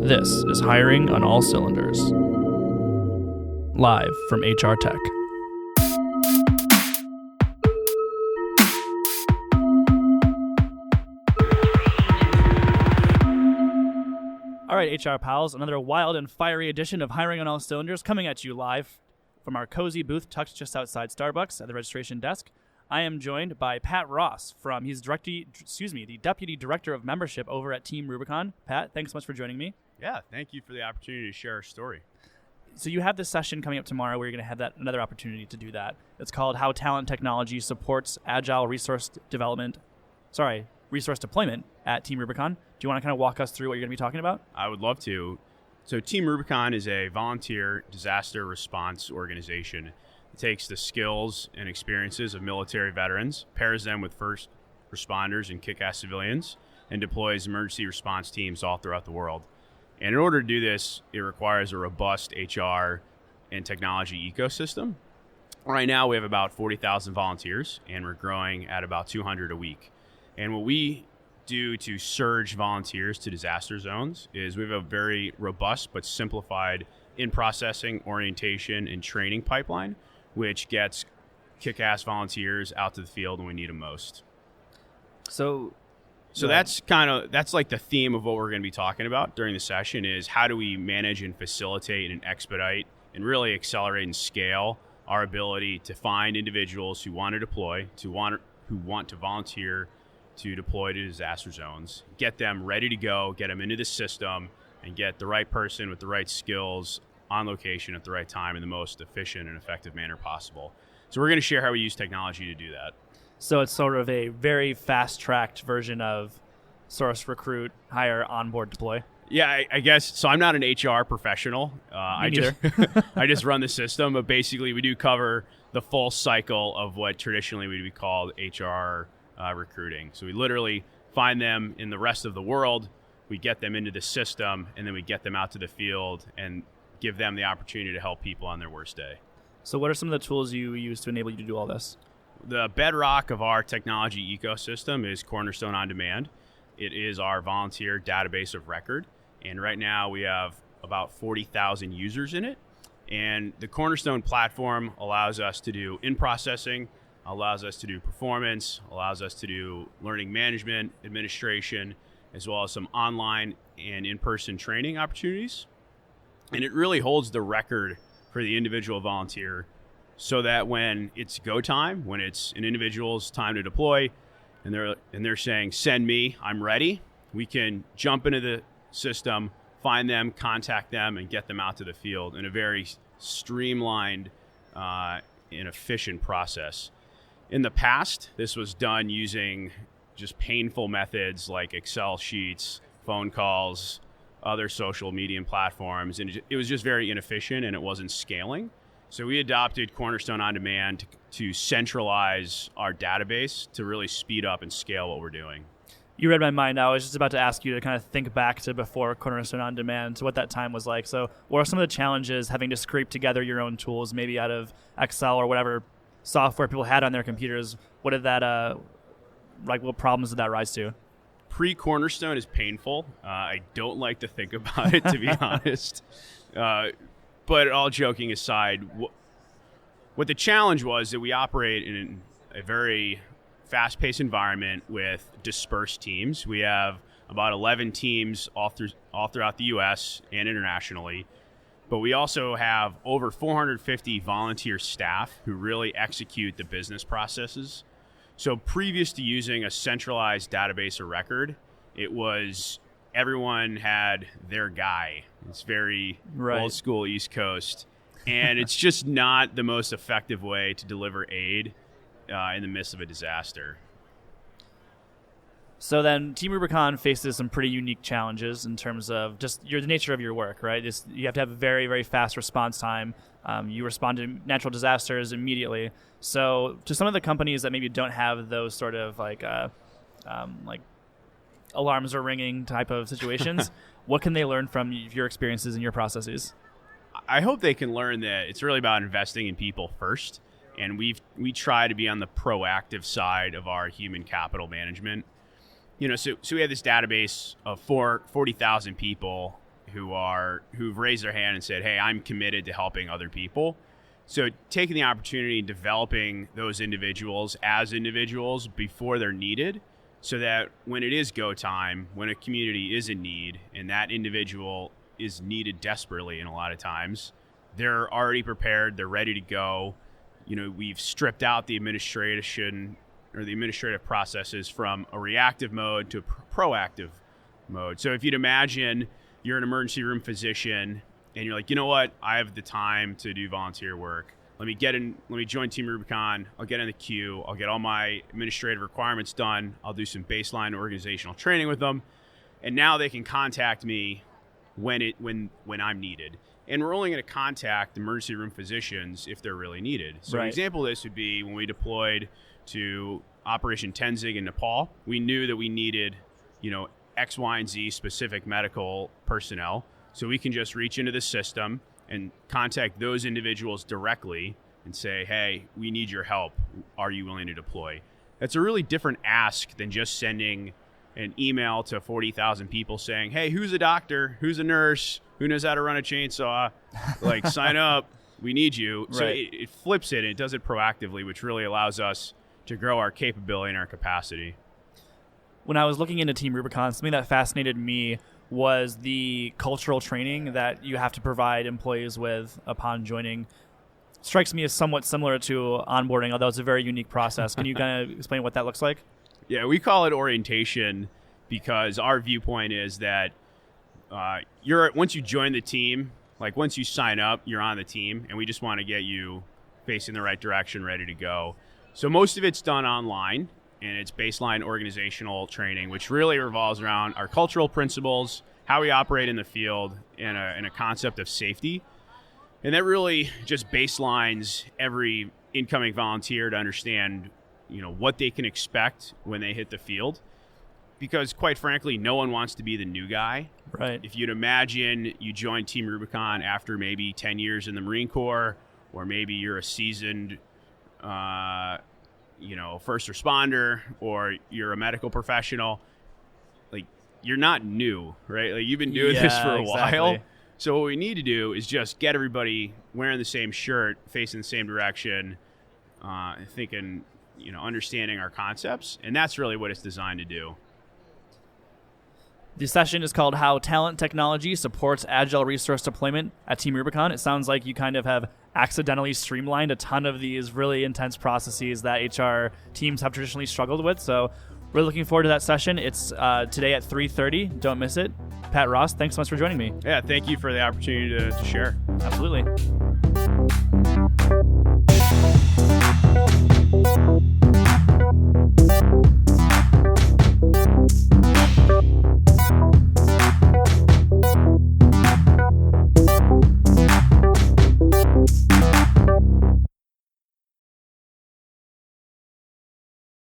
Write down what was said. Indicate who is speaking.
Speaker 1: This is Hiring on All Cylinders, live from HR Tech. All right, HR pals, another wild and fiery edition of Hiring on All Cylinders coming at you live from our cozy booth tucked just outside Starbucks at the registration desk. I am joined by Pat Ross he's the Deputy Director of Membership over at Team Rubicon. Pat, thanks so much for joining me.
Speaker 2: Yeah, thank you for the opportunity to share our story.
Speaker 1: So you have this session coming up tomorrow where you're going to have another opportunity to do that. It's called How Talent Technology Supports Agile Resource Deployment at Team Rubicon. Do you want to kind of walk us through what you're going to be talking about?
Speaker 2: I would love to. So Team Rubicon is a volunteer disaster response organization. It takes the skills and experiences of military veterans, pairs them with first responders and kick-ass civilians, and deploys emergency response teams all throughout the world. And in order to do this, it requires a robust HR and technology ecosystem. Right now, we have about 40,000 volunteers, and we're growing at about 200 a week. And what we do to surge volunteers to disaster zones is we have a very robust but simplified in-processing, orientation, and training pipeline, which gets kick-ass volunteers out to the field when we need them most. So that's like the theme of what we're going to be talking about during the session is how do we manage and facilitate and expedite and really accelerate and scale our ability to find individuals who want to deploy, who want to volunteer to deploy to disaster zones, get them ready to go, get them into the system, and get the right person with the right skills on location at the right time in the most efficient and effective manner possible. So we're going to share how we use technology to do that.
Speaker 1: So it's sort of a very fast-tracked version of source, recruit, hire, onboard, deploy.
Speaker 2: Yeah, I guess. So I'm not an HR professional.
Speaker 1: Me neither.
Speaker 2: I just run the system, but basically we do cover the full cycle of what traditionally would be called HR recruiting. So we literally find them in the rest of the world, we get them into the system, and then we get them out to the field and give them the opportunity to help people on their worst day.
Speaker 1: So what are some of the tools you use to enable you to do all this?
Speaker 2: The bedrock of our technology ecosystem is Cornerstone On Demand. It is our volunteer database of record. And right now we have about 40,000 users in it. And the Cornerstone platform allows us to do in-processing, allows us to do performance, allows us to do learning management, administration, as well as some online and in-person training opportunities. And it really holds the record for the individual volunteer so that when it's go time, when it's an individual's time to deploy, and they're saying, send me, I'm ready, we can jump into the system, find them, contact them, and get them out to the field in a very streamlined and efficient process. In the past, this was done using just painful methods like Excel sheets, phone calls, other social media platforms, and it was just very inefficient and it wasn't scaling. So we adopted Cornerstone On Demand to centralize our database to really speed up and scale what we're doing.
Speaker 1: You read my mind. I was just about to ask you to kind of think back to before Cornerstone On Demand, to what that time was like. So what are some of the challenges having to scrape together your own tools, maybe out of Excel or whatever software people had on their computers? What did that, what problems did that rise to?
Speaker 2: Pre-Cornerstone is painful. I don't like to think about it, to be honest. But all joking aside, what the challenge was that we operate in a very fast-paced environment with dispersed teams. We have about 11 teams all throughout the U.S. and internationally. But we also have over 450 volunteer staff who really execute the business processes. So previous to using a centralized database of record, it was everyone had their guy. It's very old school East Coast. And it's just not the most effective way to deliver aid in the midst of a disaster.
Speaker 1: So then Team Rubicon faces some pretty unique challenges in terms of just the nature of your work, right? You have to have a very, very fast response time. You respond to natural disasters immediately. So to some of the companies that maybe don't have those sort of like alarms are ringing type of situations, what can they learn from your experiences and your processes?
Speaker 2: I hope they can learn that it's really about investing in people first. And we try to be on the proactive side of our human capital management. So we have this database of 40,000 people who've raised their hand and said, hey, I'm committed to helping other people. So taking the opportunity and developing those individuals as individuals before they're needed, so that when it is go time, when a community is in need and that individual is needed desperately, and a lot of times they're already prepared, they're ready to go. We've stripped out the administration or the administrative processes from a reactive mode to a proactive mode. So if you'd imagine you're an emergency room physician and you're like, you know what, I have the time to do volunteer work. Let me join Team Rubicon. I'll get in the queue. I'll get all my administrative requirements done. I'll do some baseline organizational training with them. And now they can contact me when I'm needed. And we're only going to contact emergency room physicians if they're really needed. So An example of this would be when we deployed to Operation Tenzing in Nepal. We knew that we needed, X, Y, and Z specific medical personnel. So we can just reach into the system and contact those individuals directly and say, hey, we need your help. Are you willing to deploy? That's a really different ask than just sending an email to 40,000 people saying, hey, who's a doctor? Who's a nurse? Who knows how to run a chainsaw? Sign up. We need you. So it flips it and it does it proactively, which really allows us to grow our capability and our capacity.
Speaker 1: When I was looking into Team Rubicon, something that fascinated me was the cultural training that you have to provide employees with upon joining. Strikes me as somewhat similar to onboarding, although it's a very unique process. Can you kind of explain what that looks like?
Speaker 2: Yeah, we call it orientation because our viewpoint is that once you join the team, once you sign up, you're on the team, and we just want to get you facing the right direction, ready to go. So most of it's done online, and it's baseline organizational training, which really revolves around our cultural principles, how we operate in the field, and a concept of safety. And that really just baselines every incoming volunteer to understand, what they can expect when they hit the field. Because quite frankly, no one wants to be the new guy.
Speaker 1: Right.
Speaker 2: If you'd imagine you join Team Rubicon after maybe 10 years in the Marine Corps, or maybe you're a seasoned first responder, or you're a medical professional, you're not new, right? You've been doing this for a while. So what we need to do is just get everybody wearing the same shirt, facing the same direction, thinking, understanding our concepts. And that's really what it's designed to do.
Speaker 1: The session is called How Talent Technology Supports Agile Resource Deployment at Team Rubicon. It sounds like you kind of have accidentally streamlined a ton of these really intense processes that HR teams have traditionally struggled with. So we're looking forward to that session. It's today at 3:30. Don't miss it. Pat, Ross, thanks so much for joining me.
Speaker 2: Yeah, thank you for the opportunity to share.
Speaker 1: Absolutely.